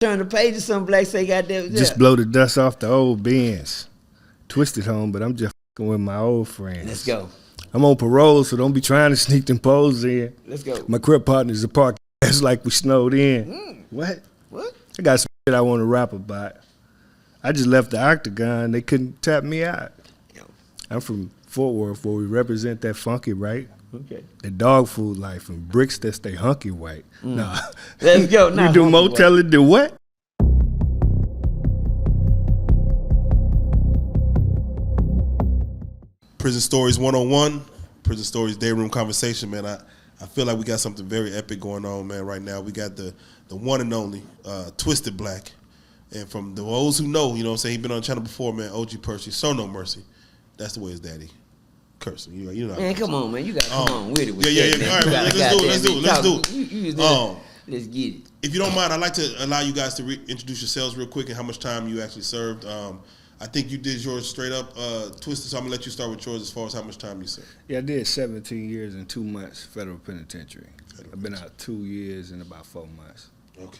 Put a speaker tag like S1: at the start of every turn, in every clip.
S1: Turn the page or something, Black say goddamn.
S2: Just blow the dust off the old Benz. Twisted home, but I'm just fucking with my old friends.
S1: Let's go.
S2: I'm on parole, so don't be trying to sneak them poles in.
S1: Let's go.
S2: My crib partners are parked like we snowed in. What? I got some shit I want to rap about. I just left the octagon. They couldn't tap me out. I'm from Fort Worth, where we represent that funky right.
S1: Okay.
S2: The dog food life and bricks that stay hunky white. Nah.
S1: Let's go.
S2: We do motel and do what?
S3: Prison Stories 101, Prison Stories Day Room Conversation, man. I feel like we got something very epic going on, man, right now. We got the one and only Twisted Black. And from those who know, you know what I'm saying, he been on the channel before, man, OG Percy, so no mercy. That's the way his daddy. Cursing. You know.
S1: Man, come on, man. You got to come on with it.
S3: Yeah. All right, let's do it.
S1: Let's get it.
S3: If you don't mind, I'd like to allow you guys to introduce yourselves real quick and how much time you actually served. I think you did yours straight up, Twisted, so I'm going to let you start with yours as far as how much time you served.
S2: Yeah, I did 17 years and 2 months federal penitentiary. I've been out 2 years and about 4 months.
S3: Okay.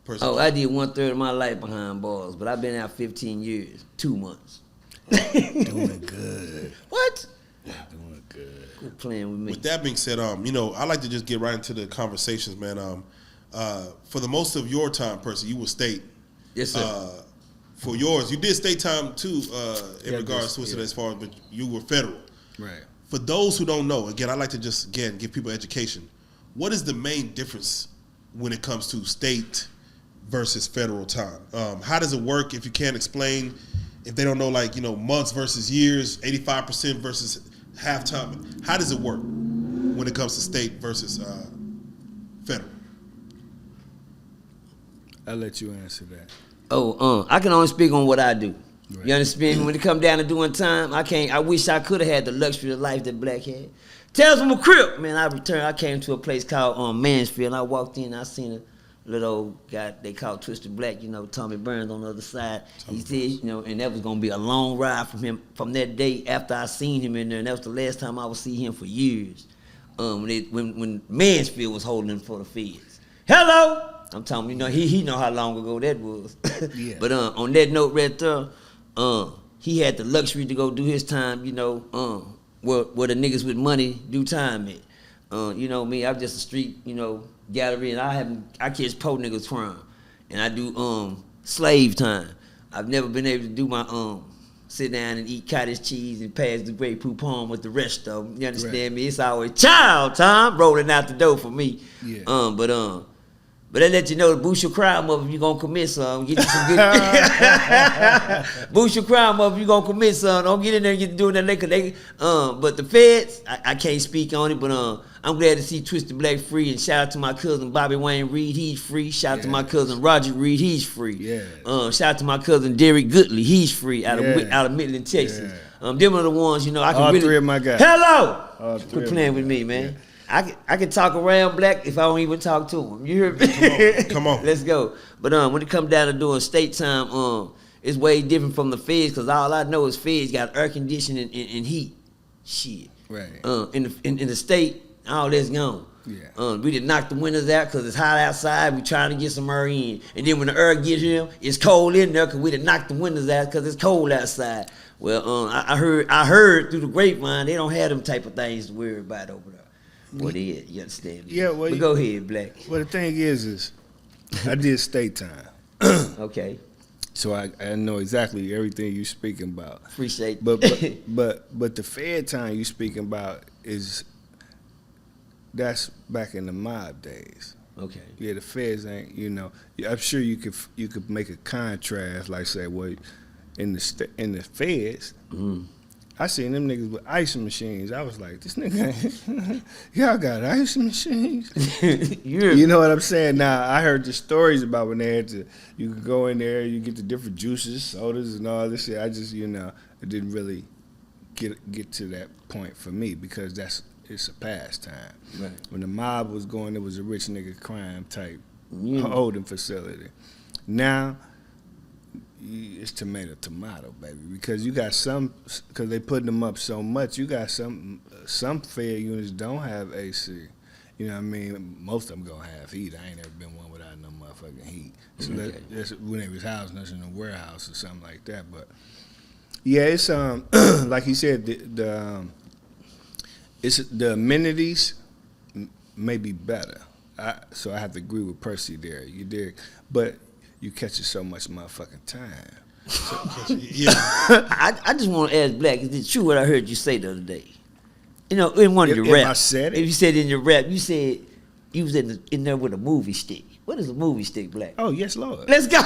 S3: Percy.
S1: I did 1/3 of my life behind bars, but I've been out 15 years, 2 months.
S2: Doing good.
S1: What?
S2: Doing good.
S1: Quit playing with me.
S3: With that being said, I like to just get right into the conversations, man. For the most of your time, Percy, you were state.
S1: Yes, sir.
S3: For yours, you did state time too, in regards to it as far as, but you were federal.
S2: Right.
S3: For those who don't know, again, I like to just give people education. What is the main difference when it comes to state versus federal time? How does it work? If you can't explain, if they don't know, months versus years, 85% versus half time, how does it work when it comes to state versus federal?
S2: I'll let you answer that.
S1: I can only speak on what I do.
S2: Right.
S1: You understand me? When it come down to doing time, I wish I could have had the luxury of life that Black had. Tales from a crib, man. I came to a place called Mansfield. I walked in, I seen a little old guy they call Twisted Black, Tommy Burns on the other side. He said, and that was gonna be a long ride from him from that day after I seen him in there, and that was the last time I would see him for years. When Mansfield was holding him for the feds. Hello! I'm telling you, he know how long ago that was. Yeah. But on that note right there, he had the luxury to go do his time, where the niggas with money do time at. Me, I'm just a street, gallery, and I catch po niggas crime. And I do slave time. I've never been able to do my sit down and eat cottage cheese and pass the Grey Poupon with the rest of them. You understand me? It's always child time rolling out the door for me. Yeah. But I let you know, boost your crime up if you gonna commit something. Get you some good. Boost your crime up if you gonna commit something. Don't get in there and get doing that liquor. But the feds, I can't speak on it. But I'm glad to see Twisted Black free. And shout out to my cousin Bobby Wayne Reed, he's free. Shout out to my cousin Roger Reed, he's free. Yeah. Shout out to my cousin Derek Goodley, he's free out of Midland, Texas. Them are the ones I can
S2: all
S3: really.
S2: All three of my guys.
S1: Hello. Quit playing with me, man. Yeah. I can talk around Black if I don't even talk to him. You hear me?
S3: Come on.
S1: Let's go. But when it comes down to doing state time, it's way different from the feds because all I know is feds got air conditioning and heat. Shit.
S2: Right.
S1: In the state, all that's gone.
S2: Yeah.
S1: We did knock the windows out because it's hot outside. We trying to get some air in, and then when the air gets here, it's cold in there because we did knock the windows out because it's cold outside. Well, I heard through the grapevine they don't have them type of things to worry about over there. What is? You understand me?
S2: Yeah, well,
S1: but go ahead, Black.
S2: Well, the thing is I did state time.
S1: Okay.
S2: So I know exactly everything you speaking about.
S1: Appreciate.
S2: But the Fed time you speaking about that's back in the mob days.
S1: Okay.
S2: Yeah, the feds ain't. I'm sure you could make a contrast, like say, well, in the feds. Mm-hmm. I seen them niggas with ice machines. I was like, this nigga, y'all got ice machines? You know what I'm saying? Now, I heard the stories about when they you could go in there, you get the different juices, sodas, and all this shit. I just, it didn't really get to that point for me because it's a pastime. Right. When the mob was going, it was a rich nigga crime type holding facility. Now, it's tomato, baby, because you got because they putting them up so much. You got some Fed units don't have AC, You know what I mean? Most of them gonna have heat. I ain't never been one without no motherfucking heat. So that's when they was housing us in a warehouse or something like that. But yeah, it's like he said, it's the amenities may be better. So I have to agree with Percy there. You did, but you catch it so much motherfucking time.
S3: Yeah.
S1: I just want to ask Black, is it true what I heard you say the other day? You know, in one of your raps.
S2: I said it?
S1: If you said in your rap, you said you was in there with a movie stick. What is a movie stick, Black?
S2: Oh, yes, Lord.
S1: Let's go.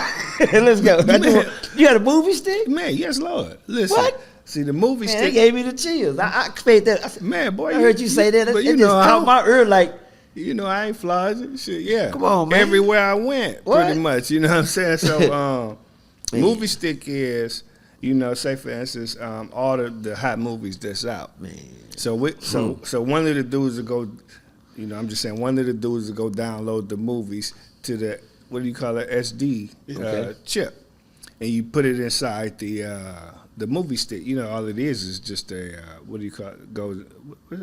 S1: Let's go. You got a movie stick?
S2: Man, yes, Lord. Listen.
S1: What?
S2: See, the movie
S1: Man,
S2: stick.
S1: they gave me the chills. I expect that. I said,
S2: Man, boy.
S1: I heard you say that.
S2: But
S1: It just caught my ear like.
S2: You know, I ain't flogging shit. Yeah.
S1: Come on, man.
S2: Everywhere I went,
S1: What?
S2: pretty much. You know what I'm saying? So, movie stick is, you know, say for instance, all the hot movies that's out.
S1: Man.
S2: So one of the dudes to go, you know, I'm just saying, one of the dudes to go download the movies to the, what do you call it, SD chip, and you put it inside the movie stick. You know, all it is just a what do you call it?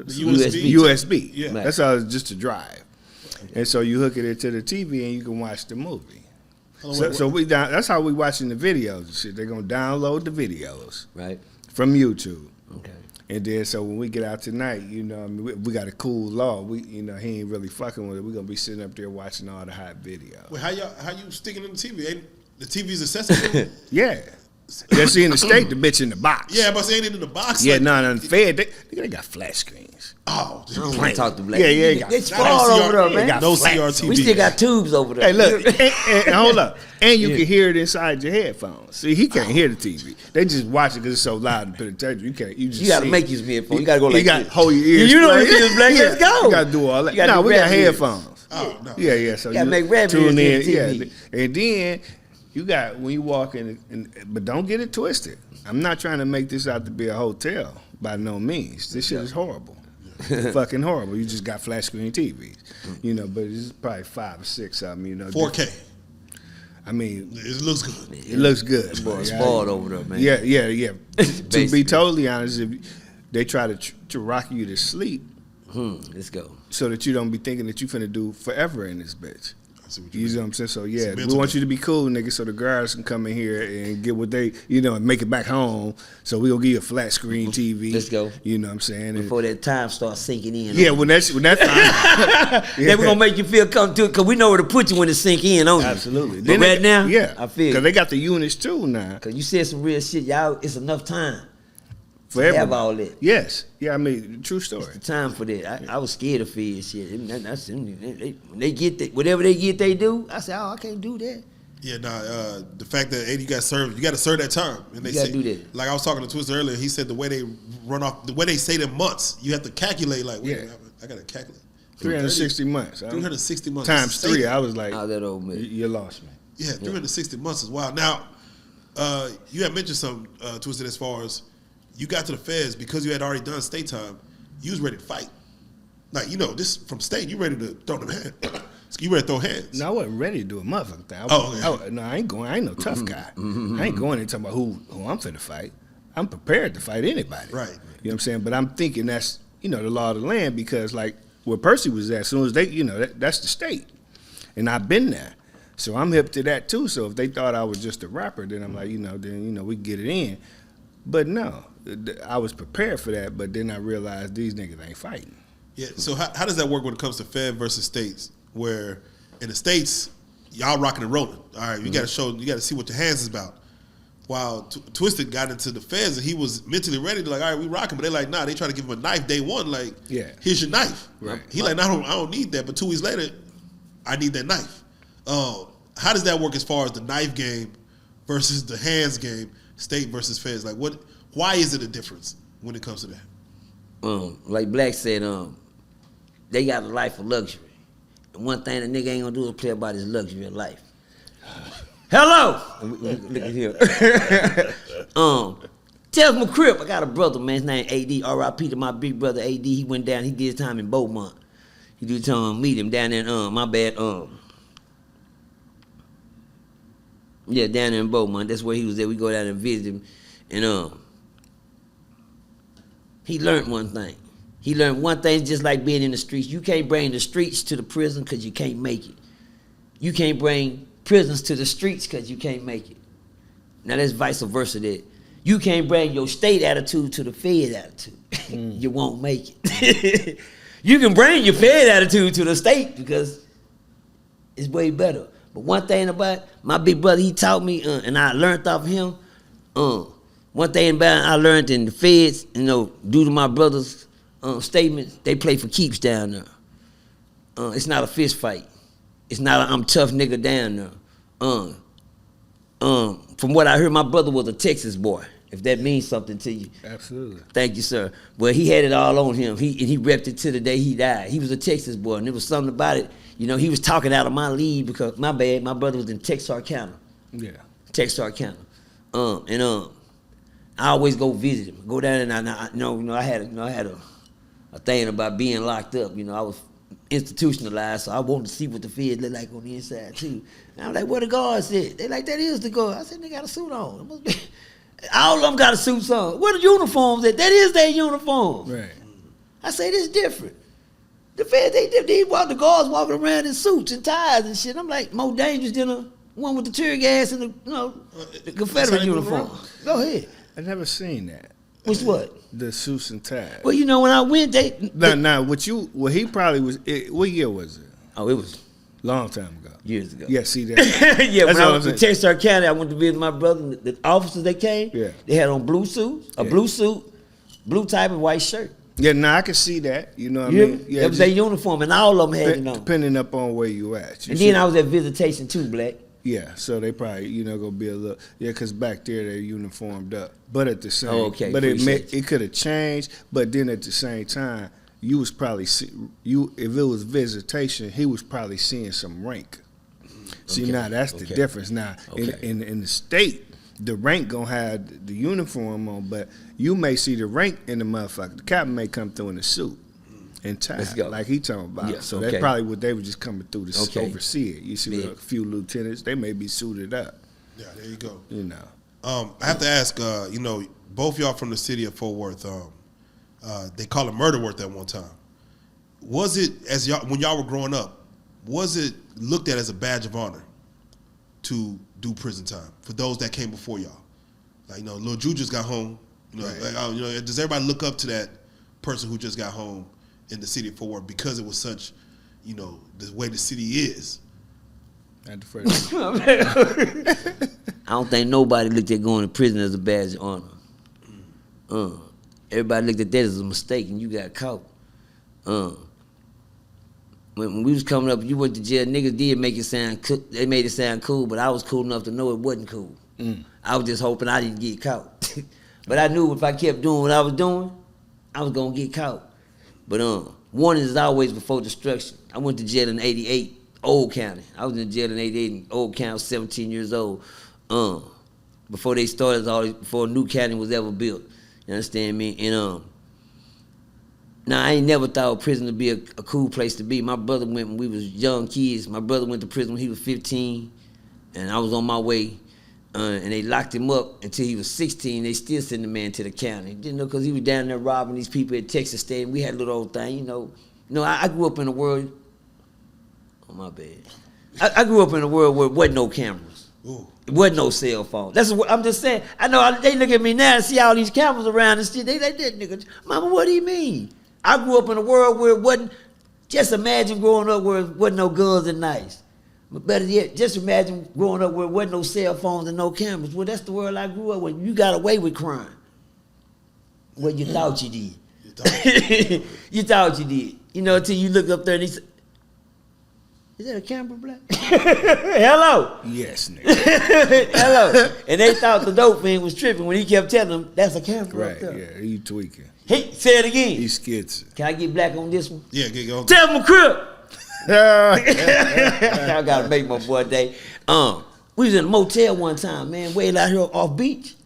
S2: USB.
S3: Yeah.
S1: Right.
S2: That's all. It's just a drive, and so you hook it into the TV and you can watch the movie. That's how we watching the videos and shit. They're gonna download the videos
S1: Right.
S2: from YouTube.
S1: Okay.
S2: And then, so when we get out tonight, you know, I mean, we got a cool law. You know, he ain't really fucking with it. We're gonna be sitting up there watching all the hot videos.
S3: Well, how you sticking in the TV? Ain't the TV's accessible?
S2: Yeah, that's in the state. The bitch in the box.
S3: Yeah, but ain't it in the box?
S2: Yeah,
S3: like,
S2: no, the Fed. They got flat screens.
S3: Oh,
S1: I don't want to talk to Black.
S2: Yeah.
S1: It's
S3: Not
S1: far
S3: no
S1: over there,
S3: CR
S1: man.
S2: got
S3: no
S2: flat.
S3: CRTV.
S1: We still got tubes over there.
S2: Hey, look, and hold up, and you can hear it inside your headphones. See, he can't hear the TV. They just watch it because it's so loud in the penitentiary. You can't. You just.
S1: You got to
S2: see
S1: make
S2: it.
S1: use me headphones. You got to go like
S2: You got to
S1: this.
S2: hold your ears.
S1: You know
S2: straight.
S1: what it is, Black. Let's go.
S2: You got to do all that.
S1: You gotta
S2: No,
S1: do
S2: we got
S1: rap ears.
S2: headphones.
S3: Oh no.
S2: Yeah. So
S1: gotta make rap
S2: tune
S1: ears
S2: in.
S1: in
S2: Yeah,
S1: TV.
S2: and then you got when you walk in, but don't get it twisted. I'm not trying to make this out to be a hotel by no means. This shit is horrible. Fucking horrible. You just got flat screen TVs, you know. But it's probably 5 or 6 of them, you know.
S3: 4K.
S2: I mean,
S3: It looks good.
S2: it looks good.
S1: Boy,
S2: Yeah,
S1: spoiled over there, man.
S2: Yeah. To be
S1: Basically.
S2: totally honest, if they try to rock you to sleep
S1: Let's go.
S2: so that you don't be thinking that you finna do forever in this bitch.
S3: I see what
S2: You
S3: you
S2: know
S3: mean.
S2: what I'm saying? So yeah, we
S3: mental
S2: want
S3: thing.
S2: you to be cool, nigga, so the guards can come in here and get what they, you know, and make it back home. So we gonna give you a flat screen TV.
S1: Let's go.
S2: You know what I'm saying? And
S1: Before that time starts sinking in.
S2: yeah, when that's
S1: Then we're going to make you feel comfortable because we know where to put you when it sink in on you.
S2: absolutely.
S1: But
S2: Then
S1: right now,
S2: yeah,
S1: I feel
S2: because they got the units too now
S1: because you said some real shit. Y'all, it's enough time
S2: for
S1: to have
S2: everybody.
S1: all that.
S2: Yes, yeah, I mean, true story.
S1: The time for that. I was scared of fear shit. When they get that, whatever they get, they do. I said, oh, I can't do that.
S3: Yeah, the fact that you got served, you got to serve that time, and they
S1: You gotta
S3: say,
S1: do that.
S3: Like I was talking to Twister earlier, he said the way they run off, the way they say them months, you have to calculate. Like, wait,
S2: Yeah.
S3: I got to calculate.
S2: 360 months.
S3: 360 months
S2: times
S3: Say
S2: 3.
S3: that.
S2: I was like,
S1: Oh, that old man.
S2: you lost me.
S3: Yeah, 360 months is wild. Now, you had mentioned something, Twisted, as far as you got to the feds because you had already done state time. You was ready to fight. Like, you know, this from state, you ready to throw them hands. You ready to throw hands.
S2: No, I wasn't ready to do a motherfucking thing.
S3: Okay.
S2: I ain't going. I ain't no tough guy. I ain't going there talking about who I'm finna fight. I'm prepared to fight anybody.
S3: Right.
S2: You know what I'm saying? But I'm thinking that's, you know, the law of the land because, like, where Percy was at, as soon as they, you know, that's the state. And I've been there. So I'm hip to that, too. So if they thought I was just a rapper, then I'm like, we can get it in. But no, I was prepared for that, but then I realized these niggas ain't fighting.
S3: Yeah. So how does that work when it comes to Fed versus states? Where in the states, y'all rocking and rolling. All right, you got to see what your hands is about. While Twisted got into the feds and he was mentally ready to like, all right, we rocking, but they like, nah, they try to give him a knife day one. Like,
S2: Yeah.
S3: here's your knife.
S2: Right.
S3: He like, nah, I don't need that. But 2 weeks later, I need that knife. How does that work as far as the knife game versus the hands game, state versus feds? Like, why is it a difference when it comes to that?
S1: Like Black said, they got a life of luxury. And one thing a nigga ain't gonna do is play about his luxury of life. Hello! Look at here. Tell my crib, I got a brother, man. His name AD, R.I.P. to my big brother AD. He went down, he did his time in Beaumont. He did time meet him down there in, my bad, yeah, down there in Beaumont. That's where he was at. We go down and visit him. And he learned one thing. He learned one thing, just like being in the streets. You can't bring the streets to the prison because you can't make it. You can't bring prisons to the streets because you can't make it. Now that's vice versa there. You can't bring your state attitude to the Fed attitude. You won't make it. You can bring your Fed attitude to the state because it's way better. But one thing about my big brother, he taught me, and I learned off of him. One thing about I learned in the Feds, due to my brother's statements, they play for keeps down there. It's not a fist fight. It's not a I'm tough nigga down there. From what I heard, my brother was a Texas boy, if that means something to you.
S2: Absolutely.
S1: Thank you, sir. Well, he had it all on him. He repped it to the day he died. He was a Texas boy, and there was something about it. He was talking out of my league because, my bad, my brother was in Texarkana.
S2: Yeah.
S1: Texarkana. I always go visit him. Go down and I had a thing about being locked up. I was institutionalized, so I wanted to see what the Fed looked like on the inside too. And I'm like, what the guards said? They like, that is the guard. I said, they got a suit on. It must be. All of them got a suit on. Where the uniforms at? That is their uniform.
S2: Right.
S1: I say, this different. The Fed, the guards walking around in suits and ties and shit. I'm like, more dangerous than the one with the tear gas and the Confederate uniform. Go ahead.
S2: I never seen that.
S1: Which what?
S2: The suits and ties.
S1: Well, when I went,
S2: He probably was. What year was it?
S1: Oh, it was
S2: long time ago.
S1: Years ago.
S2: Yeah, see that.
S1: Yeah, when I was in Texarkana, I went to visit my brother. The officers that came,
S2: yeah,
S1: they had on blue suits, blue suit, blue type and white shirt.
S2: Yeah, I can see that. You know what I mean? Yeah,
S1: that was their uniform, and all of them had it on.
S2: Depending upon where you at.
S1: Then I was at visitation too, Black.
S2: Yeah, so they probably gonna be a little because back there they're uniformed up, but at the same, but it could have changed. But then at the same time, you was probably if it was visitation, he was probably seeing some rank. See, now that's the difference. Now in the state, the rank gonna have the uniform on, but you may see the rank in the motherfucker. The captain may come through in a suit and tie, like he talking about. Yeah, so that's probably what they were just coming through to oversee it. You see a few lieutenants, they may be suited up.
S3: Yeah, there you go.
S2: I
S3: have to ask, both y'all from the city of Fort Worth, they call it Murderworth at one time. Was it, when y'all were growing up, was it looked at as a badge of honor to do prison time for those that came before y'all? Like, Lil Ju just got home. Does everybody look up to that person who just got home in the city of Fort Worth because it was such, the way the city is?
S2: I
S1: don't think nobody looked at going to prison as a badge of honor. Everybody looked at that as a mistake, and you got caught. When we was coming up, you went to jail. Niggas did make it sound. They made it sound cool, but I was cool enough to know it wasn't cool. I was just hoping I didn't get caught. But I knew if I kept doing what I was doing, I was gonna get caught. But warning is always before destruction. I went to jail in '88, Old County. I was in jail in '88 in Old County. I was 17 years old. Before they started before New County was ever built. You understand me? And now I ain't never thought prison to be a cool place to be. My brother went when we was young kids. My brother went to prison when he was 15, and I was on my way. And they locked him up until he was 16. They still sent the man to the county. Because he was down there robbing these people at Texas State. And we had a little old thing, I grew up in a world. Oh, my bad. I grew up in a world where there wasn't no cameras. Ooh. There wasn't no cell phone. That's what I'm just saying. I know they look at me now and see all these cameras around and shit. They like that nigga. Mama, what do you mean? I grew up in a world where it wasn't. Just imagine growing up where there wasn't no guns and knives. But better yet, just imagine growing up where there wasn't no cell phones and no cameras. Well, that's the world I grew up with. You got away with crime. Well, you thought you did. You thought you did. Until you look up there and he said, is that a camera, Black? Hello.
S2: Yes, nigga.
S1: Hello. And they thought the dope fiend was tripping when he kept telling them, that's a camera up there.
S2: Right, yeah, you tweaking.
S1: Hey, say it again.
S2: He's schizo.
S1: Can I get Black on this one?
S3: Yeah, get going.
S1: Tell him crib. I gotta make my boy day. We was in a motel one time, man, way out here off beach.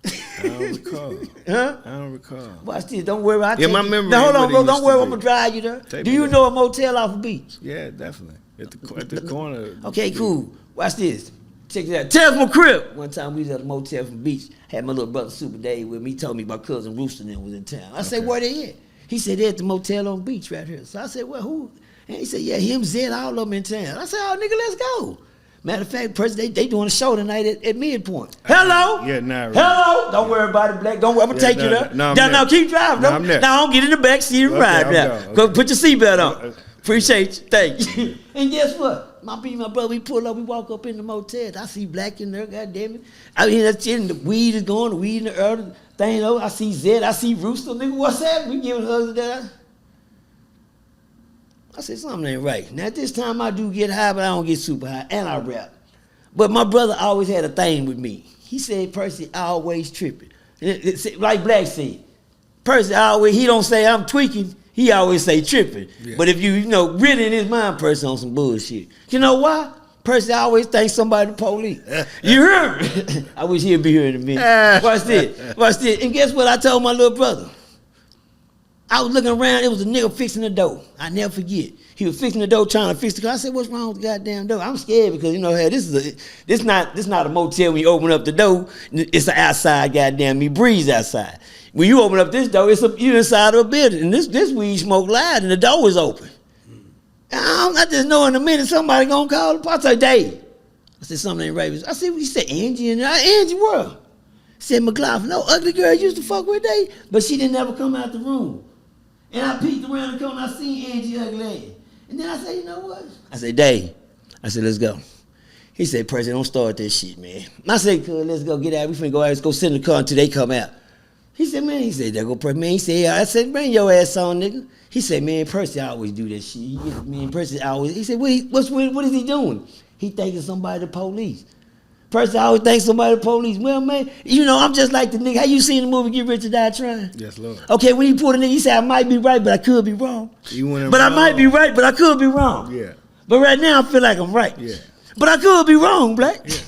S2: I don't recall.
S1: Huh?
S2: I don't recall.
S1: Watch this. Don't worry.
S2: My memory.
S1: Now, hold on, bro. Don't worry. I'm gonna drive you there. Do you know a motel off the beach?
S2: Yeah, definitely. At the corner.
S1: Okay, cool. Watch this. Check it out. Tell my crib. One time we was at a motel from the beach. Had my little brother Super Dave with me. He told me my cousin Rooster and them was in town. I said, where they at? He said, they're at the motel on beach right here. So I said, well, who? And he said, yeah, him, Zed, all of them in town. I said, oh, nigga, let's go. Matter of fact, Percy, they doing a show tonight at Midpoint. Hello?
S2: Yeah, nah. Right.
S1: Hello? Don't worry about it, Black. Don't worry. I'm going to take you there. No, keep driving.
S2: No, I'm there.
S1: Now, don't get in the back seat and ride now.
S2: Okay.
S1: Go put your seatbelt on. Appreciate you. Thank you. And guess what? My brother, we pull up, we walk up in the motel. I see Black in there, goddamn it. I mean, that's it, and the weed is going, the weed in the earth thing over. I see Zed, I see Rooster. Nigga, what's that? We giving hugs that. I said, something ain't right. Now, at this time, I do get high, but I don't get super high, and I rap. But my brother always had a thing with me. He said, Percy always tripping. Like Black said, Percy always, he don't say I'm tweaking, he always say tripping. Yeah. But if you really in his mind, Percy on some bullshit. You know why? Percy always thinks somebody the police. You heard me? I wish he'd be here in a minute. Watch this. And guess what I told my little brother? I was looking around, it was a nigga fixing the door. I never forget. He was fixing the door, trying to fix the car. I said, what's wrong with the goddamn door? I'm scared because, hey, this not a motel when you open up the door. It's an outside goddamn, you breeze outside. When you open up this door, you inside of a building. And this weed smoke loud and the door is open. I just know in a minute somebody gonna call the police. I said, Dave. I said, something ain't right. I said, he said, Angie, and Angie world. Said, McLaughlin, no ugly girl used to fuck with Dave, but she didn't ever come out the room. And I peeked around the corner, I seen Angie ugly ass. And then I said, you know what? I said, Dave. I said, let's go. He said, Percy, don't start that shit, man. I said, cuz, let's go get out. We finna go out, let's go sit in the car until they come out. He said, man, there go Percy. Man, he said, yeah. I said, bring your ass on, nigga. He said, man, Percy always do that shit. Percy always, he said, what is he doing? He thinking somebody the police. Percy always thinks somebody the police. Well, man, I'm just like the nigga. How you seen the movie Get Rich or Die Trying?
S2: Yes, Lord.
S1: Okay, when he pulled the nigga, he said, I might be right, but I could be wrong. I might be right, but I could be wrong.
S2: Yeah.
S1: But right now, I feel like I'm right.
S2: Yeah.
S1: But I could be wrong, Black.
S2: Yeah.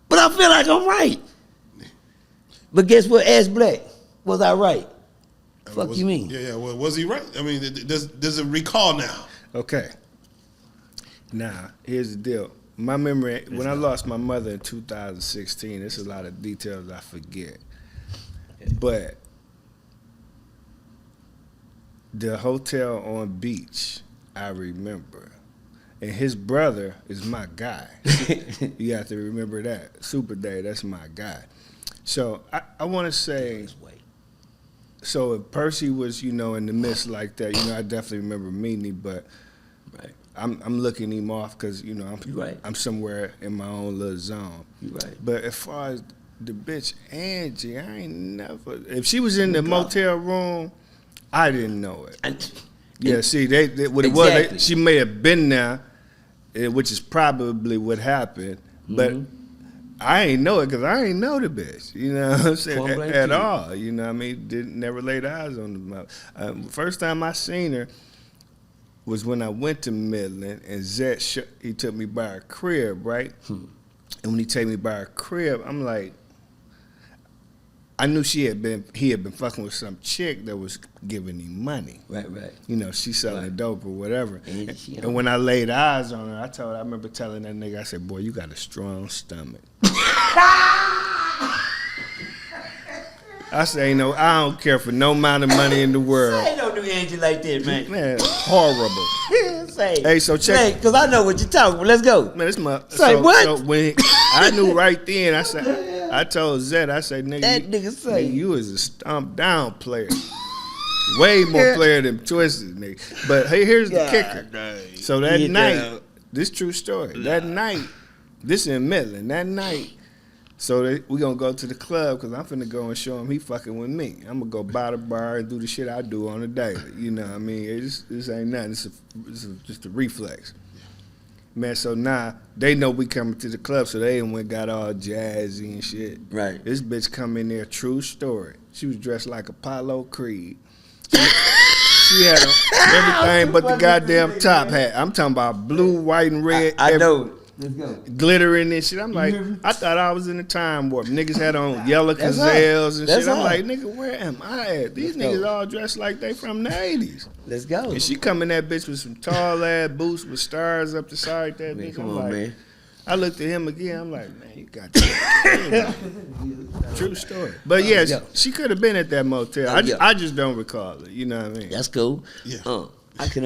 S1: But I feel like I'm right. But guess what? Ask Black. Was I right? Fuck you mean?
S3: Yeah. Well, was he right? I mean, there's a recall now.
S2: Okay. Now, here's the deal. My memory, when I lost my mother in 2016, there's a lot of details I forget. But the hotel on beach, I remember. And his brother is my guy. You have to remember that. Super Day, that's my guy. So I want to say, so if Percy was, in the midst like that, I definitely remember meeting him, but
S1: right.
S2: I'm looking him off because,
S1: right.
S2: I'm somewhere in my own little zone.
S1: You right.
S2: But as far as the bitch Angie, I ain't never, if she was in the motel room, I didn't know it. Yeah, see, what it was, she may have been there, which is probably what happened, but I ain't know it because I ain't know the bitch, you know what I'm saying, at all, you know what I mean, never laid eyes on the first time I seen her was when I went to Midland, and Zed, he took me by a crib, right? And when he took me by a crib, I'm like, I knew he had been fucking with some chick that was giving him money.
S1: Right.
S2: She selling dope or whatever. And when I laid eyes on her, I remember telling that nigga, I said, boy, you got a strong stomach. I say, I don't care for no amount of money in the world.
S1: Say don't do Angie like that, man.
S2: Man, horrible.
S1: Hey,
S2: so check.
S1: Because I know what you're talking about. Let's go.
S2: Man, this my.
S1: What?
S2: So when I knew right then, I told Zed, I said, nigga, you is a stomp down player. Way more player than Twisted, nigga. But hey, here's the kicker. So that night, this true story. That night, this in Midland. That night. So we gonna go to the club because I'm finna go and show him he fucking with me. I'm gonna go by the bar and do the shit I do on a daily. You know what I mean? This ain't nothing. It's just a reflex. Man, so now they know we coming to the club, so they went got all jazzy and shit.
S1: Right.
S2: This bitch come in there, true story. She was dressed like Apollo Creed. She had everything but the goddamn top hat. I'm talking about blue, white, and red.
S1: I know. Let's go.
S2: Glittering and shit. I'm like, I thought I was in a time warp. Niggas had on yellow gazelles and shit. I'm like, nigga, where am I at? These niggas all dressed like they from the 80s.
S1: Let's go.
S2: And she come in that bitch with some tall ass boots with stars up the side. That bitch.
S1: Come on, man.
S2: I looked at him again. I'm like, man, you got that. True story. But yeah, she could have been at that motel. I just don't recall it. You know what I mean?
S1: That's cool.
S3: Yeah.
S1: I can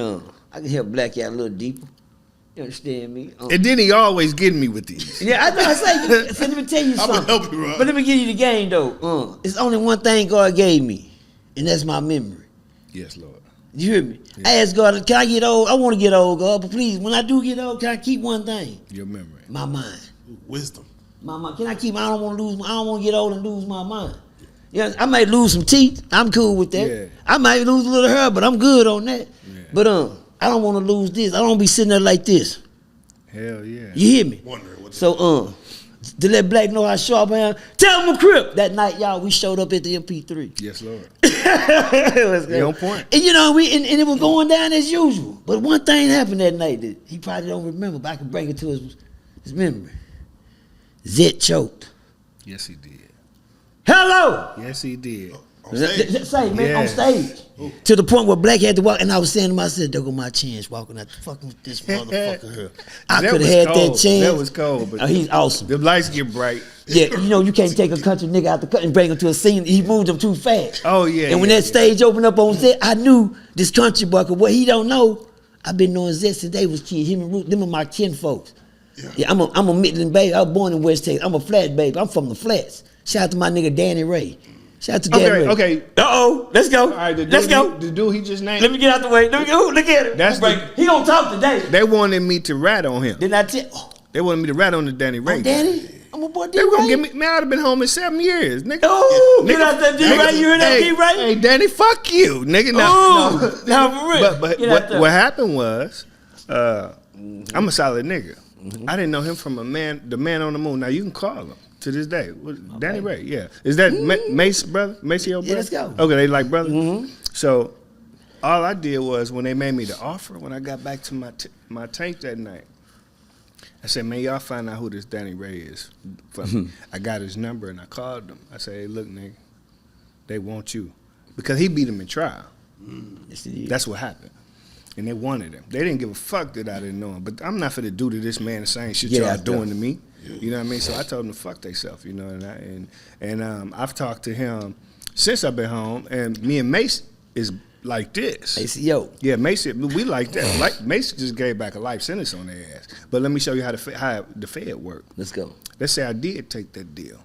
S1: help Black out a little deeper. You understand me?
S2: And then he always getting me with these.
S1: Yeah, I know. I say, let me tell you
S3: I'm
S1: something.
S3: gonna help you, Rob.
S1: But let me give you the game though. It's only one thing God gave me, and that's my memory.
S2: Yes, Lord.
S1: You hear me?
S2: Yeah.
S1: I asked God, can I get old? I want to get old, God, but please, when I do get old, can I keep one thing?
S2: Your memory.
S1: My mind.
S3: Wisdom.
S1: My mind. Can I keep? I don't want to lose. I don't want to get old and lose my mind. Yeah, I might lose some teeth. I'm cool with that.
S2: Yeah.
S1: I might lose a little hair, but I'm good on that.
S2: Yeah.
S1: But I don't want to lose this. I don't want to be sitting there like this.
S2: Hell yeah.
S1: You hear me?
S3: Wondering what.
S1: So to let Black know how sharp I am, tell him a crib. That night, y'all, we showed up at the MP3.
S2: Yes, Lord.
S1: Let's go.
S2: You on point.
S1: And you know, and it was going down as usual. But one thing happened that night that he probably don't remember, but I can bring it to his memory. Zet choked.
S2: Yes, he did.
S1: Hello!
S2: Yes, he did.
S3: On stage.
S1: Say, man, on
S2: Yeah.
S1: stage.
S3: Ooh.
S1: To the point where Black had to walk, and I was saying to myself, there go my chance walking out the fucking with this motherfucker here. I
S2: That
S1: could have
S2: was
S1: had that
S2: cold.
S1: chance.
S2: That was cold. But
S1: He's awesome.
S2: the lights get bright.
S1: Yeah, you know, you can't take a country nigga out the cut and bring him to a scene. He moved him too fast.
S2: Oh, yeah.
S1: And when
S2: yeah,
S1: that stage opened up on Zet, I knew this country boy, cause what he don't know, I've been knowing Zet since they was kids. Him and Ruth, them are my kin folks. Yeah, I'm a Midland baby. I was born in West Texas. I'm a Flats baby. I'm from the Flats. Shout out to my nigga Danny Ray. Shout out to Danny Ray.
S2: Okay.
S1: Uh-oh, let's go.
S2: All right,
S1: Let's go.
S2: The dude he just named.
S1: Let me get out the way. Let me go. Look at him.
S2: That's
S1: He gonna talk today.
S2: They wanted me to rat on him.
S1: Didn't I tell?
S2: They wanted me to rat on the Danny Ray.
S1: Oh, Danny? I'm a boy
S2: They
S1: D.
S2: were gonna
S1: Ray.
S2: give me. Man, I'd have been home in 7 years, nigga.
S1: Oh,
S2: Nigga,
S1: get out that D. Ray. You heard that
S2: hey,
S1: D. Ray?
S2: Hey, Danny, fuck you, nigga.
S1: Oh, now for real.
S2: But
S1: Get out there.
S2: what happened was, I'm a solid nigga. I didn't know him from the man on the moon. Now you can call him to this day. Danny Ray, yeah. Is that Mace brother? Maceo brother?
S1: Yeah, let's go.
S2: Okay, they like brothers. So all I did was when they made me the offer, when I got back to my tank that night, I said, man, y'all find out who this Danny Ray is for me. I got his number and I called him. I said, hey, look, nigga, they want you. Because he beat him in trial.
S1: Yes, it is.
S2: That's what happened. And they wanted him. They didn't give a fuck that I didn't know him. But I'm not finna do to this man the same shit
S1: Get
S2: y'all
S1: out there.
S2: doing to me. You know what I mean? So I told him to fuck theyself, you know. And I've talked to him since I've been home. And me and Mace is like this.
S1: ACO.
S2: Yeah, Mace, we like that. Like Mace just gave back a life sentence on their ass. But let me show you how the Fed work.
S1: Let's go.
S2: Let's say I did take that deal,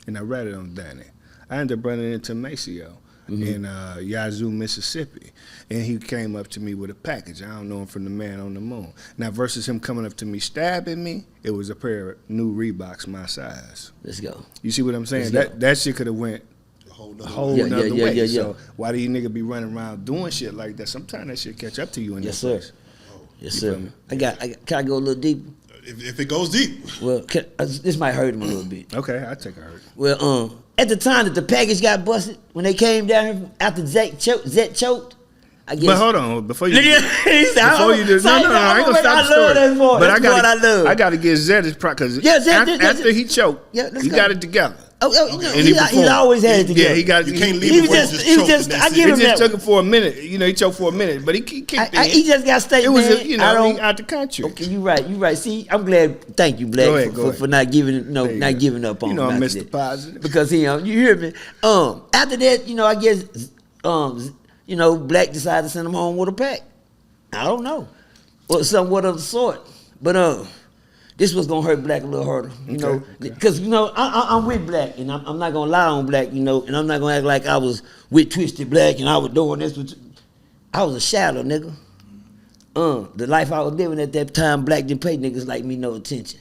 S2: and I read it on Danny. I ended up running into Maceo in Yazoo, Mississippi, and he came up to me with a package. I don't know him from the man on the moon. Now, versus him coming up to me stabbing me, it was a pair of new Reeboks my size.
S1: Let's go.
S2: You see what I'm saying?
S1: Let's go.
S2: That shit could have went
S3: A whole
S2: a
S3: nother
S2: whole
S1: Yeah,
S2: nother
S1: yeah,
S2: way.
S1: yeah, yeah.
S2: So why do you nigga be running around doing shit like that? Sometimes that shit catch up to you in
S1: Yes,
S2: that
S1: sir.
S2: place.
S1: Yes,
S2: You
S1: sir.
S2: feel me?
S1: I got. Can I go a little deeper?
S3: If it goes deep.
S1: Well, this might hurt him a little bit.
S2: Okay, I take a hurt.
S1: Well, at the time that the package got busted, when they came down here after Zet choked, I guess.
S2: But hold on, before you
S1: Look at
S2: before you do, no, I ain't gonna stop the story.
S1: That part.
S2: But
S1: That's what I love.
S2: I gotta get Zed his because
S1: Yeah, Zed-
S2: after he choked,
S1: Yeah, let's
S2: he
S1: go.
S2: got it together.
S1: Oh,
S3: Okay.
S1: no,
S3: And
S1: he's
S2: performed.
S1: always had it together.
S2: Yeah, he got.
S3: You can't leave
S1: He
S3: it
S1: was
S3: when
S1: just-
S3: you
S1: he was
S3: choke
S1: just-
S3: and
S1: I
S3: that's
S1: give
S3: it.
S2: It
S1: him
S2: just
S1: that
S2: took him for a minute. You know, he choked for a minute, but he kicked in.
S1: He just got stated.
S2: It was,
S1: man.
S2: you
S1: I
S2: know,
S1: don't-
S2: he out the country.
S1: Okay, you right. See, I'm glad. Thank you, Black,
S2: Go ahead, go
S1: for not giving
S2: There you
S1: not
S2: go.
S1: giving up on
S2: You know,
S1: him
S2: I'm
S1: after
S2: Mr.
S1: that.
S2: Positive.
S1: Because you hear me. After that, I guess Black decided to send him home with a pack. I don't know, or somewhat of the sort. But this was gonna hurt Black a little harder,
S2: Okay.
S1: because I'm with Black, and I'm not gonna lie on Black, and I'm not gonna act like I was with Twisted Black and I was doing this. I was a shadow, nigga. The life I was living at that time, Black didn't pay niggas like me no attention.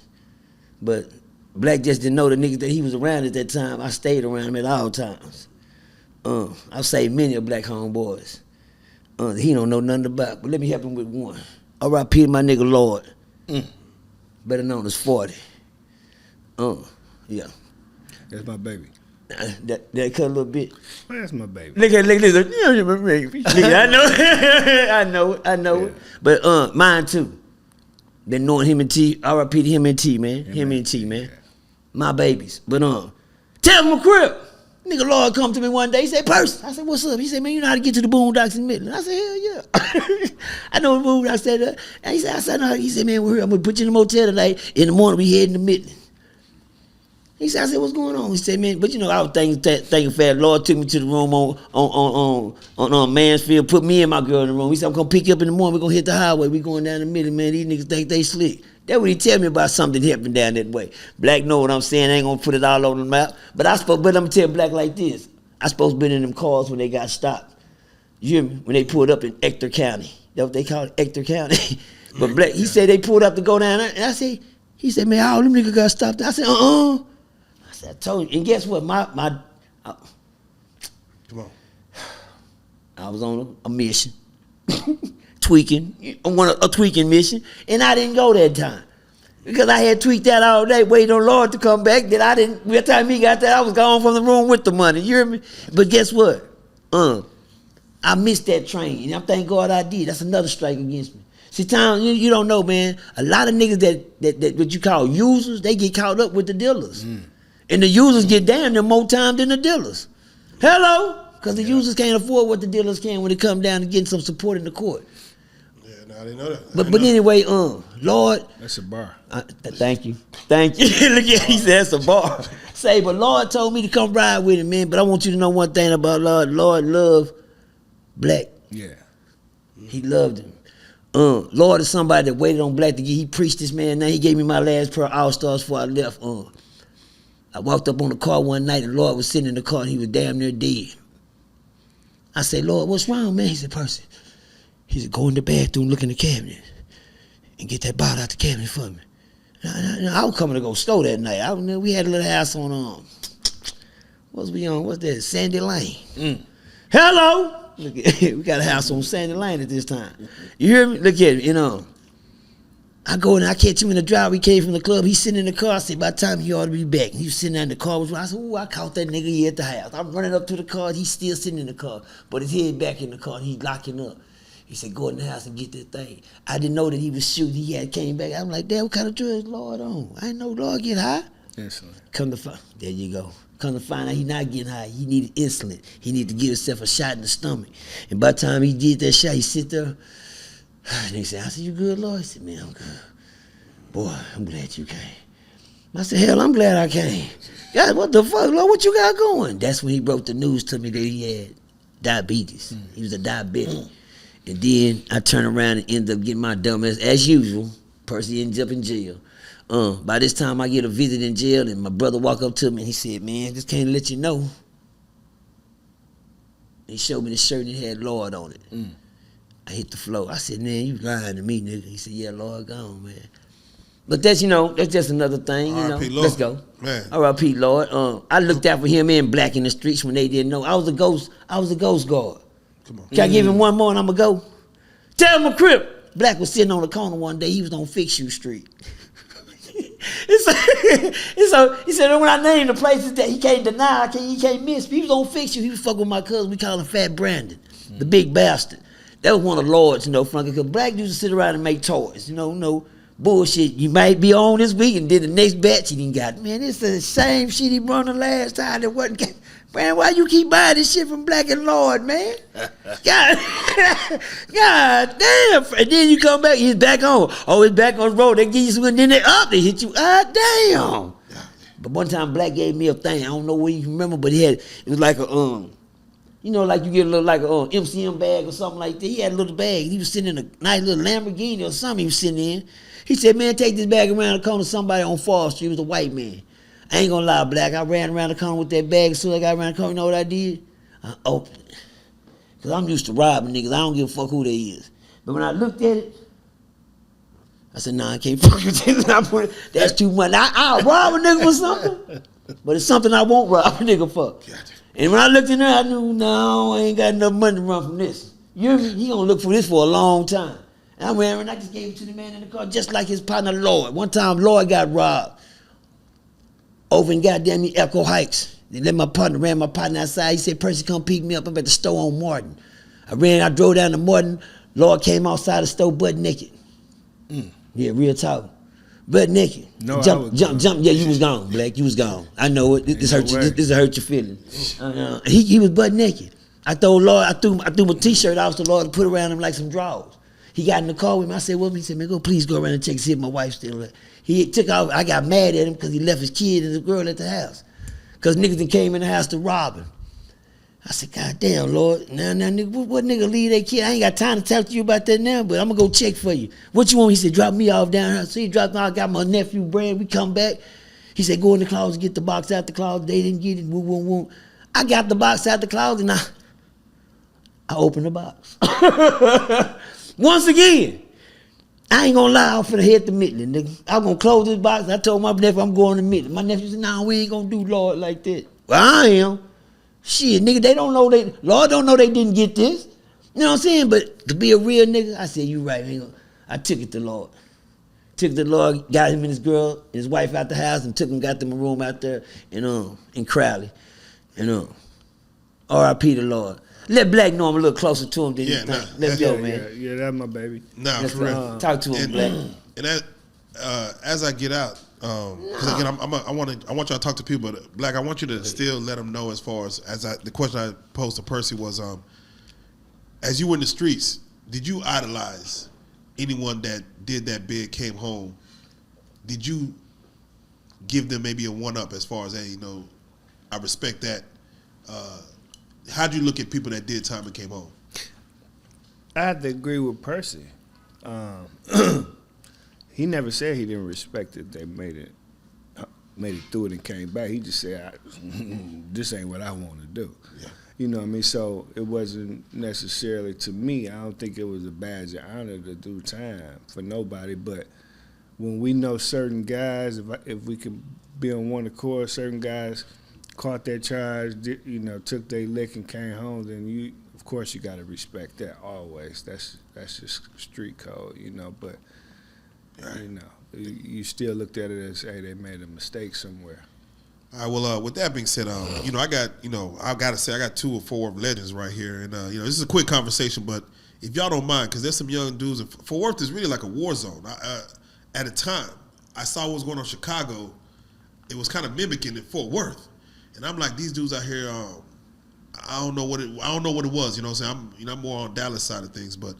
S1: But Black just didn't know the niggas that he was around at that time. I stayed around him at all times. I've saved many of Black homeboys. He don't know nothing about. But let me help him with one. R.I.P. to my nigga Lord. Better known as 40. Yeah.
S2: That's my baby.
S1: That cut a little bit.
S2: Well, that's my baby.
S1: Look, you're my baby. I know I know it. But mine too. Been knowing him and T. R.I.P. to him and T, man. Him and T, man.
S2: Yeah.
S1: My babies. But tell him a crib. Nigga Lord come to me one day, he said, Percy. I said, what's up? He said, man, you know how to get to the Boondocks in Midland? I said, hell yeah. I know the Boondocks. I said, and he said, no. He said, man, I'm gonna put you in the motel tonight. In the morning, we heading to Midland. He said, I said, what's going on? He said, man, but you know, I was thinking fast. Lord took me to the room on Mansfield, put me and my girl in the room. He said, I'm gonna pick you up in the morning, we're gonna hit the highway, we going down the middle, man. These niggas think they slick. That's what he tell me about something happening down that way. Black know what I'm saying, I ain't gonna put it all on the map. But I'm gonna tell Black like this. I supposed to been in them cars when they got stopped. You hear me? When they pulled up in Ector County. That's what they call it, Ector County. But Black, he said they pulled up to go down there, and I said, he said, man, all them niggas got stopped. I said, I said, I told you. And guess what? Come
S3: on.
S1: I was on a mission. Tweaking. On a tweaking mission. And I didn't go that time. Because I had tweaked that all day, waiting on Lord to come back. Then I didn't, by the time he got there, I was gone from the room with the money. You hear me? But guess what? I missed that train. And I thank God I did. That's another strike against me. See, Tom, you don't know, man. A lot of niggas that what you call users, they get caught up with the dealers. And the users get damn near more time than the dealers. Hello? Because the users can't afford what the dealers can when it come down to getting some support in the court.
S3: Yeah, no, I didn't know that.
S1: But anyway, Lord.
S2: That's a bar.
S1: Thank you. Thank you. Look at he said that's a bar. Say, but Lord told me to come ride with him, man. But I want you to know one thing about Lord. Lord loved Black.
S2: Yeah.
S1: He loved him. Lord is somebody that waited on Black to get. He preached this man. Now he gave me my last prayer All-Stars before I left. I walked up on the car one night and Lord was sitting in the car and he was damn near dead. I said, Lord, what's wrong, man? He said, Percy. He said, go in the bathroom, look in the cabinet, and get that bottle out the cabinet for me. I was coming to go store that night. We had a little house on, what's that, Sandy Lane. Hello? Look at, we got a house on Sandy Lane at this time. You hear me? Look at it, I go in, I catch him in the drive. He came from the club. He's sitting in the car. I said, by the time he ought to be back. He was sitting there in the car. I said, ooh, I caught that nigga here at the house. I'm running up to the car. He's still sitting in the car. But his head back in the car. He's locking up. He said, go in the house and get that thing. I didn't know that he was shooting. He had came back. I'm like, damn, what kind of drugs Lord on? I didn't know Lord get high.
S2: Insulin.
S1: Come to find, there you go. Come to find out he not getting high. He needed insulin. He needed to give himself a shot in the stomach. And by the time he did that shot, he sit there. And he said, I said, you good, Lord? He said, man, I'm good. Boy, I'm glad you came. I said, hell, I'm glad I came. God, what the fuck, Lord, what you got going? That's when he broke the news to me that he had diabetes. He was a diabetic. And then I turned around and ended up getting my dumb ass, as usual. Percy ends up in jail. By this time, I get a visit in jail, and my brother walked up to me and he said, man, just can't let you know. He showed me the shirt and it had Lord on it. I hit the floor. I said, man, you lying to me, nigga. He said, yeah, Lord gone, man. But that's, that's just another thing,
S3: R.I.P. Lord.
S1: Let's go.
S3: Man.
S1: R.I.P. Lord. I looked out for him and Black in the streets when they didn't know. I was a ghost guard. Come on. Can I give him one more and I'm going to go? Tell him a crip. Black was sitting on the corner one day. He was on Fitzhugh Street. So he said, when I named the places that he can't deny, he can't miss. He was on Fitzhugh. He was fucking with my cousin. We call him Fat Brandon, the big bastard. That was one of Lord's, Frankie, because Black used to sit around and make toys, bullshit. You might be on this week and then the next batch he didn't got. Man, it's the same shit he brought the last time that wasn't. Man, why you keep buying this shit from Black and Lord, man? God damn. And then you come back, he's back on. Oh, he's back on the road. They give you some, and then they up, they hit you. Damn. But one time Black gave me a thing. I don't know what you remember, but it was like a, like you get a little, like a MCM bag or something like that. He had a little bag. He was sitting in a nice little Lamborghini or something he was sitting in. He said, man, take this bag around the corner. Somebody on Fall Street. He was a white man. I ain't gonna lie, Black. I ran around the corner with that bag. As soon as I got around the corner, you know what I did? I opened it. Because I'm used to robbing niggas. I don't give a fuck who they is. But when I looked at it, I said, nah, I can't fuck with this. That's too much. I'll rob a nigga for something. But it's something I won't rob a nigga for. And when I looked in there, I knew, no, I ain't got enough money to run from this. You hear me? He gonna look for this for a long time. And I ran and I just gave it to the man in the car, just like his partner Lloyd. One time Lloyd got robbed over in goddamn Echo Heights. They ran my partner outside. He said, Percy, come pick me up. I'm at the store on Martin. I drove down to Martin. Lloyd came outside the store butt naked. Yeah, real talk. butt naked.
S2: No, I
S1: jump,
S2: was
S1: jump,
S2: gone.
S1: jump. Yeah, you was gone, Black. You was gone. I know it. This
S2: Ain't
S1: hurt
S2: no
S1: you.
S2: way.
S1: This hurt your feelings. He was butt naked. I told Lord, I threw my t-shirt off to Lord to put around him like some drawers. He got in the car with me. I said, well, he said, man, please go around and check to see if my wife's still there. He took off. I got mad at him because he left his kid and his girl at the house. Because niggas that came in the house to rob him. I said, God damn, Lord. Now, nigga, what nigga leave that kid? I ain't got time to talk to you about that now, but I'm going to go check for you. What you want? He said, drop me off down here. So he dropped me off. I got my nephew, Brand. We come back. He said, go in the closet, get the box out the closet. They didn't get it. Woo, woo, woo. I got the box out the closet, and I opened the box. Once again, I ain't gonna lie, I'm finna head to Midland, nigga. I'm gonna close this box. I told my nephew I'm going to Midland. My nephew said, nah, we ain't gonna do Lord like that. Well, I am. Shit, nigga, Lord don't know they didn't get this. You know what I'm saying? But to be a real nigga, I said, you right, man. I took it to Lord. Took it to Lord, got him and his girl and his wife out the house and got them a room out there in Crowley. R.I.P. the Lord. Let Black know I'm a little closer to him than you think. Let's go, man.
S2: Yeah, that's my baby.
S3: Nah,
S1: Let's
S3: for real.
S1: talk to him, Black.
S3: And that, as I get out, because again, I want y'all to talk to people. But Black, I want you to still let them know as far as the question I posed to Percy was, as you were in the streets, did you idolize anyone that did that big, came home? Did you give them maybe a one-up as far as, hey, I respect that? How'd you look at people that did time and came home?
S2: I have to agree with Percy. He never said he didn't respect it. They made it through it and came back. He just said, this ain't what I want to do. Yeah. You know what I mean? So it wasn't necessarily, to me, I don't think it was a badge of honor to do time for nobody. But when we know certain guys, if we can be on one accord, certain guys caught their charge, took their lick and came home, then of course you got to respect that always. That's just street code, But you still looked at it as, hey, they made a mistake somewhere.
S3: All right. Well, with that being said, I got to say, I got 2 or 4 legends right here, and this is a quick conversation, but if y'all don't mind, because there's some young dudes, and Fort Worth is really like a war zone. At a time, I saw what was going on in Chicago. It was kind of mimicking in Fort Worth. And I'm like, these dudes out here, I don't know what it was, you know what I'm saying? I'm more on Dallas side of things, but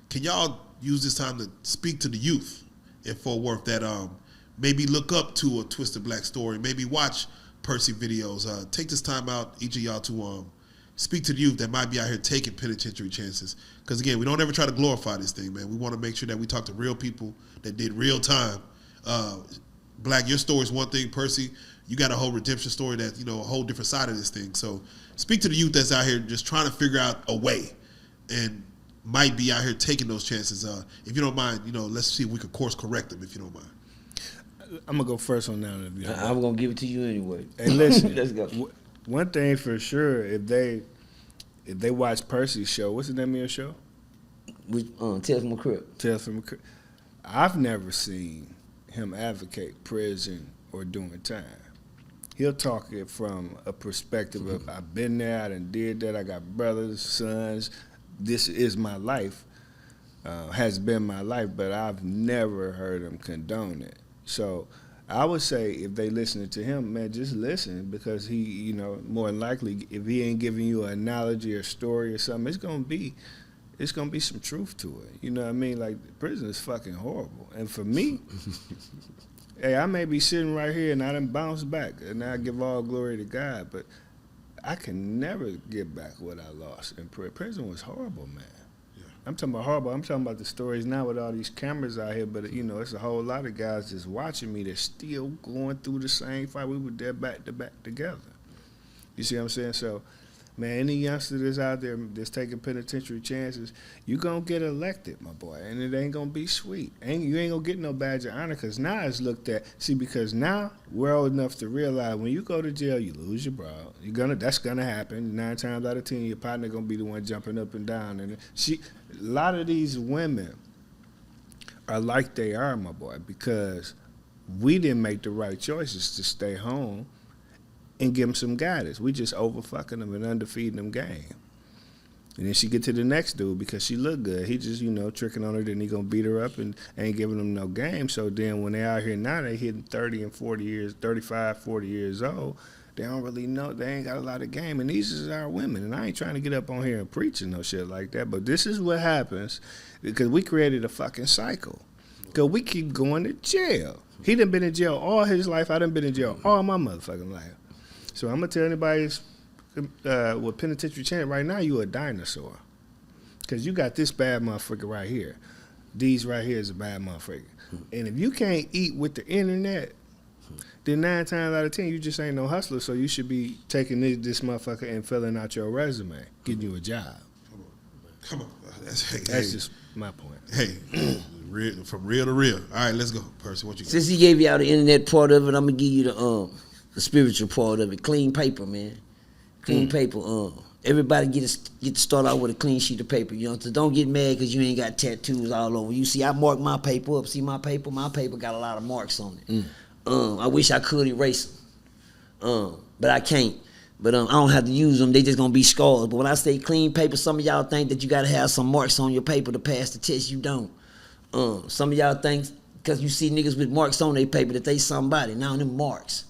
S3: can y'all use this time to speak to the youth in Fort Worth that maybe look up to a Twisted Black story, maybe watch Percy videos, take this time out, each of y'all, to speak to the youth that might be out here taking penitentiary chances. Because again, we don't ever try to glorify this thing, man. We want to make sure that we talk to real people that did real time. Black, your story is one thing. Percy, you got a whole redemption story that's, a whole different side of this thing. So speak to the youth that's out here just trying to figure out a way and might be out here taking those chances. If you don't mind, let's see if we could course correct them, if you don't mind.
S2: I'm going to go first on that.
S1: I'm going to give it to you anyway.
S2: Hey, listen.
S1: Let's go.
S2: One thing for sure, if they watch Percy's show, what's the name of your show?
S1: Tales from a Crib.
S2: Tales from a Crib. I've never seen him advocate prison or doing time. He'll talk it from a perspective of, I've been there, I done did that, I got brothers, sons, this is my life, has been my life, but I've never heard him condone it. So I would say if they listening to him, man, just listen, because he, more than likely, if he ain't giving you an analogy or story or something, it's gonna be some truth to it. You know what I mean? Like, prison is fucking horrible. And for me, hey, I may be sitting right here and I done bounce back and I give all glory to God, but I can never get back what I lost in prison. Prison was horrible, man. Yeah. I'm talking about horrible. I'm talking about the stories now with all these cameras out here, but it's a whole lot of guys just watching me that's still going through the same fight. We were there back to back together. You see what I'm saying? So, man, any youngster that's out there that's taking penitentiary chances, you going to get elected, my boy, and it ain't going to be sweet. You ain't going to get no badge of honor, because now it's looked at. See, because now we're old enough to realize when you go to jail, you lose your broad. That's going to happen. 9 times out of 10, your partner going to be the one jumping up and down. And a lot of these women are like they are, my boy, because we didn't make the right choices to stay home and give them some guidance. We just overfucking them and underfeeding them game. And then she get to the next dude because she look good. He just, tricking on her, then he gonna beat her up and ain't giving them no game. So then when they out here now, they hitting 30 and 40 years, 35, 40 years old. They don't really know. They ain't got a lot of game. And these is our women. And I ain't trying to get up on here and preaching no shit like that. But this is what happens because we created a fucking cycle. Because we keep going to jail. He done been in jail all his life. I done been in jail all my motherfucking life. So I'm going to tell anybody with penitentiary chant right now, you a dinosaur. Because you got this bad motherfucker right here. These right here is a bad motherfucker. And if you can't eat with the internet, then 9 times out of 10, you just ain't no hustler, so you should be taking this motherfucker and filling out your resume, getting you a job.
S3: Come on.
S2: That's just my point.
S3: Hey, from real to real. All right, let's go. Percy, what you got?
S1: Since he gave you all the internet part of it, I'm going to give you the spiritual part of it. Clean paper, man. Clean paper. Everybody get to start out with a clean sheet of paper. You know, so don't get mad because you ain't got tattoos all over. You see, I marked my paper up. See my paper? My paper got a lot of marks on it. I wish I could erase them, but I can't. But I don't have to use them. They just gonna be scars. But when I say clean paper, some of y'all think that you gotta have some marks on your paper to pass the test. You don't. Some of y'all think because you see niggas with marks on their paper that they somebody. Now them marks,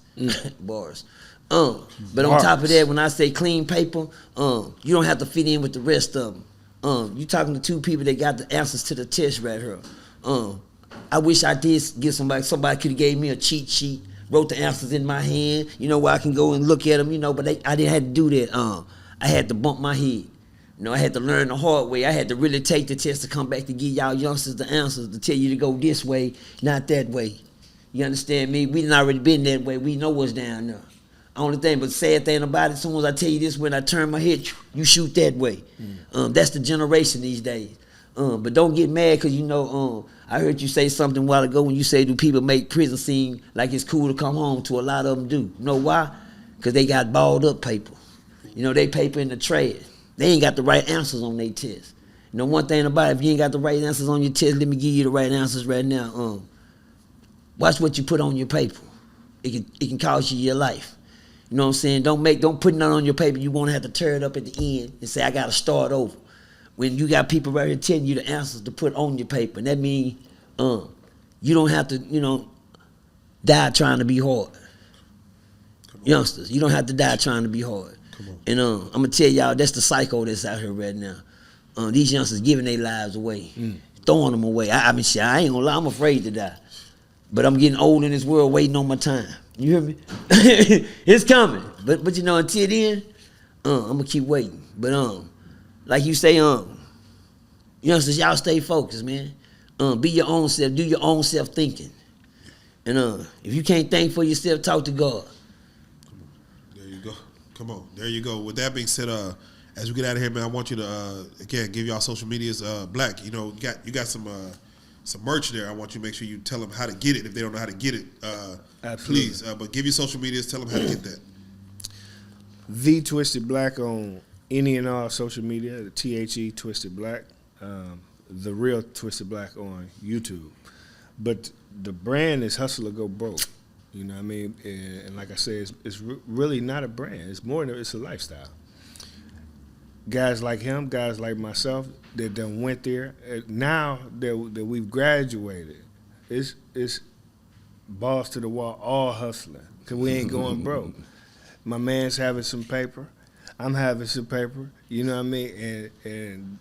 S1: bars. But on top of that, when I say clean paper, you don't have to fit in with the rest of them. You talking to 2 people that got the answers to the test right here. I wish I did get somebody could have gave me a cheat sheet, wrote the answers in my hand, where I can go and look at them, but I didn't have to do that. I had to bump my head. I had to learn the hard way. I had to really take the test to come back to give y'all youngsters the answers, to tell you to go this way, not that way. You understand me? We done already been that way. We know what's down there. Only thing, but sad thing about it, as soon as I tell you this, when I turn my head, you shoot that way. That's the generation these days. But don't get mad because, I heard you say something a while ago when you say, do people make prison seem like it's cool to come home to? A lot of them do. You know why? Because they got balled up paper. They paper in the trash. They ain't got the right answers on their test. One thing about it, if you ain't got the right answers on your test, let me give you the right answers right now. Watch what you put on your paper. It can cost you your life. You know what I'm saying? Don't put nothing on your paper. You won't have to tear it up at the end and say, I got to start over. When you got people right here telling you the answers to put on your paper, and that means you don't have to, die trying to be hard. Youngsters, you don't have to die trying to be hard. And I'm going to tell y'all, that's the psycho that's out here right now. These youngsters giving their lives away, throwing them away. I mean, shit, I ain't going to lie, I'm afraid to die. But I'm getting old in this world waiting on my time. You hear me? It's coming. But until then, I'm going to keep waiting. But like you say, youngsters, y'all stay focused, man. Be your own self. Do your own self thinking. And if you can't think for yourself, talk to God.
S3: There you go. Come on. There you go. With that being said, as we get out of here, man, I want you to again give y'all social medias. Black, you got some merch there. I want you to make sure you tell them how to get it if they don't know how to get it.
S2: Absolutely.
S3: Please, but give your social medias. Tell them how to get that.
S2: The Twisted Black on any and all social media. The THE Twisted Black. The Real Twisted Black on YouTube. But the brand is Hustle or Go Broke. You know what I mean? And like I said, it's really not a brand. It's more than it's a lifestyle. Guys like him, guys like myself, that done went there. Now that we've graduated, it's balls to the wall, all hustling, because we ain't going broke. My man's having some paper. I'm having some paper. You know what I mean? And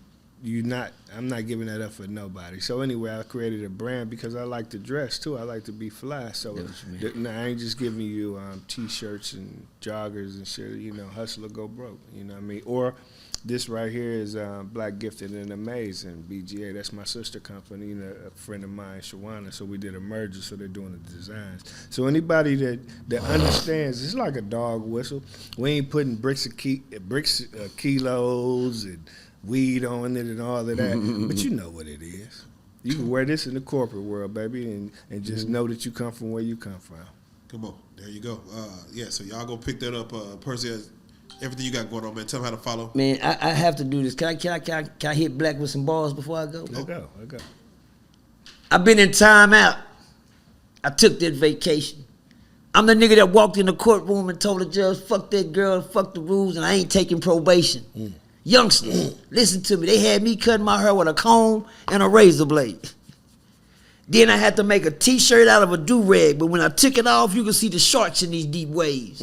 S2: I'm not giving that up for nobody. So anyway, I created a brand because I like to dress too. I like to be fly. So I ain't just giving you T-shirts and joggers and shit. Hustle or go broke. You know what I mean? Or this right here is Black Gifted and Amazing, BGA. That's my sister company, a friend of mine, Shawana. So we did a merger, so they're doing the designs. So anybody that understands, it's like a dog whistle. We ain't putting bricks of kilos and weed on it and all of that, but you know what it is. You can wear this in the corporate world, baby, and just know that you come from where you come from.
S3: Come on, there you go. So y'all go pick that up. Percy, everything you got going on, man. Tell them how to follow.
S1: Man, I have to do this. Can I hit Black with some balls before I go?
S2: Let go.
S1: I've been in timeout. I took that vacation. I'm the nigga that walked in the courtroom and told the judge, fuck that girl, fuck the rules, and I ain't taking probation. Youngsters, listen to me. They had me cutting my hair with a comb and a razor blade. Then I had to make a t-shirt out of a do-rag, but when I took it off, you could see the sharks in these deep waves.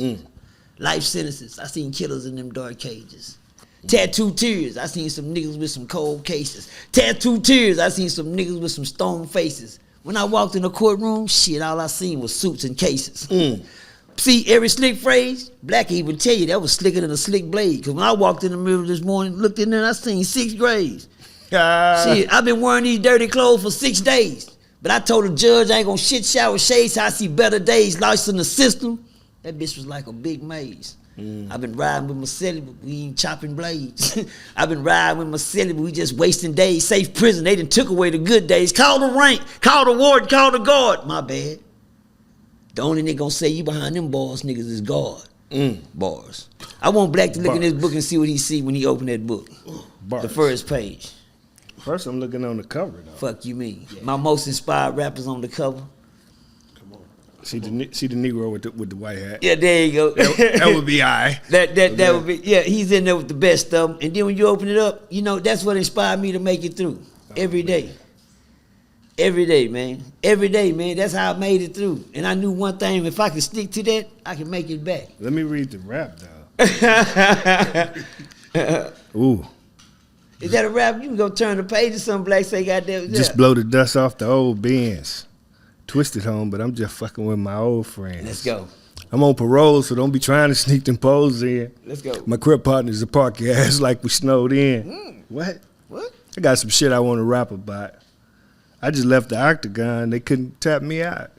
S1: Life sentences. I seen killers in them dark cages. Tattooed tears. I seen some niggas with some cold cases. Tattooed tears. I seen some niggas with some stone faces. When I walked in the courtroom, shit, all I seen was suits and cases. See, every slick phrase, Black even tell you that was slicker than a slick blade. Because when I walked in the mirror this morning, looked in there, and I seen 6 grades. Shit, I've been wearing these dirty clothes for 6 days. But I told the judge I ain't gonna shit shower shades till I see better days. Lost in the system. That bitch was like a big maze. I've been riding with my celly, but we ain't chopping blades. I've been riding with my celly, but we just wasting days. Safe prison, they done took away the good days. Call the rank, call the warden, call the guard. My bad. The only nigga gonna say you behind them bars, niggas, is guard. Bars. I want Black to look in this book and see what he see when he open that book.
S2: Bars.
S1: The first page.
S2: First, I'm looking on the cover, though.
S1: Fuck you mean? Yeah. My most inspired rappers on the cover.
S3: Come on.
S2: See the Negro with the white hat.
S1: Yeah, there you go.
S2: That would be I.
S1: That would be, yeah, he's in there with the best of them. And then when you open it up, you know, that's what inspired me to make it through. Every day. Every day, man. Every day, man. That's how I made it through. And I knew one thing, if I could stick to that, I can make it back.
S2: Let me read the rap, though. Ooh.
S1: Is that a rap? You can go turn the page or something, Black, say goddamn.
S2: Just blow the dust off the old Benz. Twisted home, but I'm just fucking with my old friends.
S1: Let's go.
S2: I'm on parole, so don't be trying to sneak them poles in.
S1: Let's go.
S2: My crib partners will park your ass like we snowed in. What? I got some shit I want to rap about. I just left the octagon. They couldn't tap me out.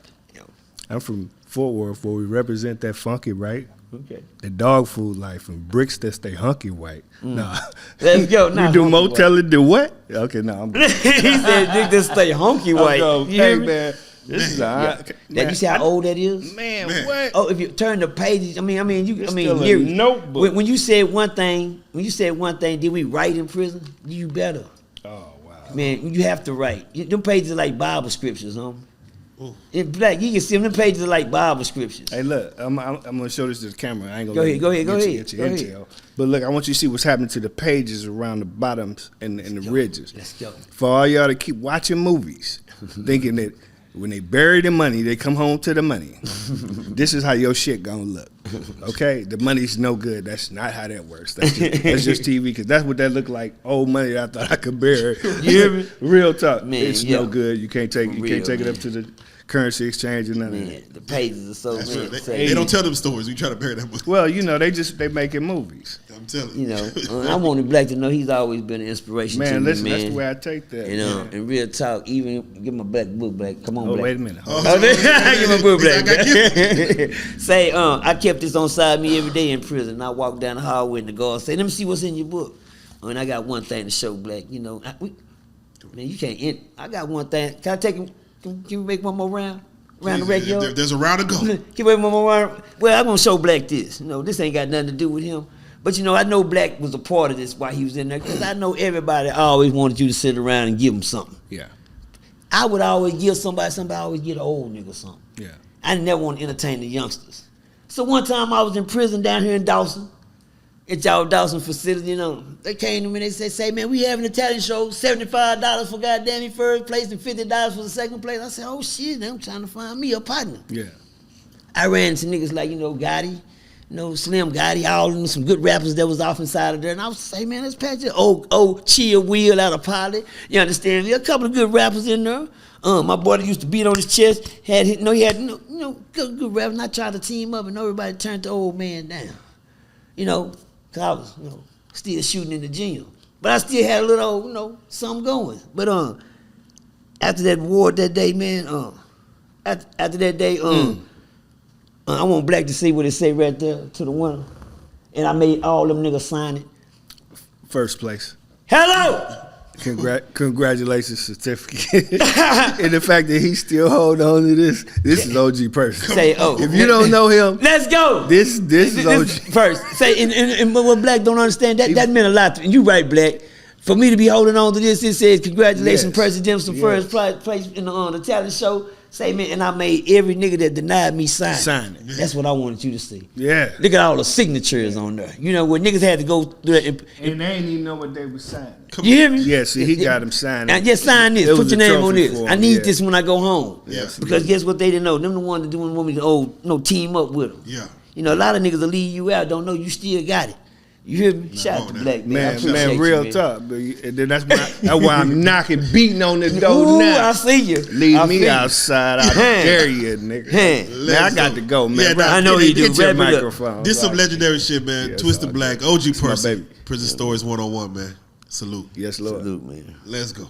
S2: I'm from Fort Worth, where we represent that funky right.
S1: Okay.
S2: The dog food life and bricks that stay hunky white. Nah.
S1: Let's go. Nah,
S2: you do motel and do what? Okay, no.
S1: He said, "Nigga, this stay hunky white."
S2: Hey, man. This is
S1: That you see how old that is?
S2: Man, what?
S1: Oh, if you turn the pages,
S2: still a
S1: lyrics.
S2: notebook.
S1: When you said one thing, did we write in prison? You better.
S2: Oh, wow.
S1: Man, you have to write. Them pages are like Bible scriptures, huh? In Black, you can see them pages are like Bible scriptures.
S2: Hey, look, I'm gonna show this to the camera. I ain't gonna
S1: Go ahead.
S2: get your intel. But look, I want you to see what's happening to the pages around the bottoms and the ridges.
S1: Let's go.
S2: For all y'all to keep watching movies, thinking that when they bury the money, they come home to the money. This is how your shit gonna look. Okay? The money's no good. That's not how that works. That's just TV, because that's what that looked like. Old money that I thought I could bury.
S1: You hear me?
S2: Real talk.
S1: Man,
S2: it's no good. You can't take it up to the currency exchange or none of that.
S1: The pages are so
S3: That's right.
S1: good.
S3: They don't tell them stories. We try to bury that book.
S2: Well, you know, they making movies.
S3: I'm telling
S1: You know, I wanted Black to know he's always been an inspiration to me,
S2: Listen,
S1: man.
S2: that's the way I take that.
S1: You know,
S2: man.
S1: in real talk, even give my Black book, Black. Come on,
S2: Oh,
S1: Black.
S2: wait a minute.
S3: Oh,
S1: Give my book, Black.
S3: I got
S1: Say, I kept this on side me every day in prison. And I walk down the hallway and the guard say, "Let me see what's in your book." And I got one thing to show Black. You know, man, you can't end. I got one thing. Can I take him? Can we make one more round? Around the radio?
S3: There's a round to go.
S1: Can we make one more round? Well, I'm gonna show Black this. You know, this ain't got nothing to do with him. But you know, I know Black was a part of this while he was in there, because I know everybody always wanted you to sit around and give him something.
S2: Yeah.
S1: I would always give somebody always give an old nigga something.
S2: Yeah.
S1: I never want to entertain the youngsters. So one time I was in prison down here in Dawson, at y'all Dawson facility, you know. They came to me and they said, man, we having a talent show, $75 for goddamn first place and $50 for the second place. I said, oh shit, now I'm trying to find me a partner.
S2: Yeah.
S1: I ran into niggas like, you know, Gotti, you know, Slim Gotti, all of them, some good rappers that was off inside of there. And I was say, man, let's patch it. Chill Wheel out of Pilot. You understand me? A couple of good rappers in there. My boy that used to beat on his chest, he had good rappers. And I tried to team up and everybody turned the old man down. You know, cause I was, you know, still shooting in the gym. But I still had a little, you know, something going. But after that war that day, man, after that day, I want Black to see what it say right there to the winner. And I made all them niggas sign it.
S2: First place.
S1: Hello!
S2: Congratulations certificate. And the fact that he still hold on to this is OG Percy.
S1: Say,
S2: if you don't know him,
S1: let's go.
S2: This is OG.
S1: First, say, and what Black don't understand, that meant a lot to me. You right, Black. For me to be holding on to this, it says, congratulations,
S2: Yes.
S1: Percy Dempsey,
S2: Yes.
S1: first place in the talent show. Say, man, and I made every nigga that denied me sign
S2: Sign it.
S1: That's what I wanted you to see.
S2: Yeah.
S1: Look at all the signatures on there. You know, where niggas had to go through that.
S2: And they ain't even know what they were signing.
S1: You hear me?
S2: Yeah, see, he got him signing.
S1: And just sign this.
S2: It
S1: Put
S2: was
S1: your
S2: a
S1: name on
S2: trophy
S1: this.
S2: for
S1: I
S2: him,
S1: need
S2: yeah.
S1: this when I go home.
S3: Yeah.
S1: Because guess what they didn't know? Them the ones that didn't want me to team up with them.
S3: Yeah.
S1: You know, a lot of niggas will leave you out, don't know you still got it. You hear me? Shout out to Black man. I
S2: Man,
S1: appreciate
S2: man,
S1: you,
S2: real
S1: man.
S2: tough. And then that's why I'm knocking, beating on the door
S1: Ooh,
S2: now.
S1: I see you.
S2: Leave
S1: I
S2: me
S1: feel you.
S2: outside. I dare you, nigga.
S1: Man.
S2: Man, I got to go, man.
S3: Yeah, nah,
S1: I know you do.
S2: Get your
S1: Wrap it up.
S2: microphone.
S3: This some
S2: Right.
S3: legendary shit, man.
S2: Yeah,
S3: Twisted
S2: it's all
S3: Black,
S2: good.
S3: OG
S2: It's my
S3: Percy.
S2: baby.
S3: Prison Stories 101, man. Salute.
S2: Yes, Lord.
S1: Salute, man.
S3: Let's go.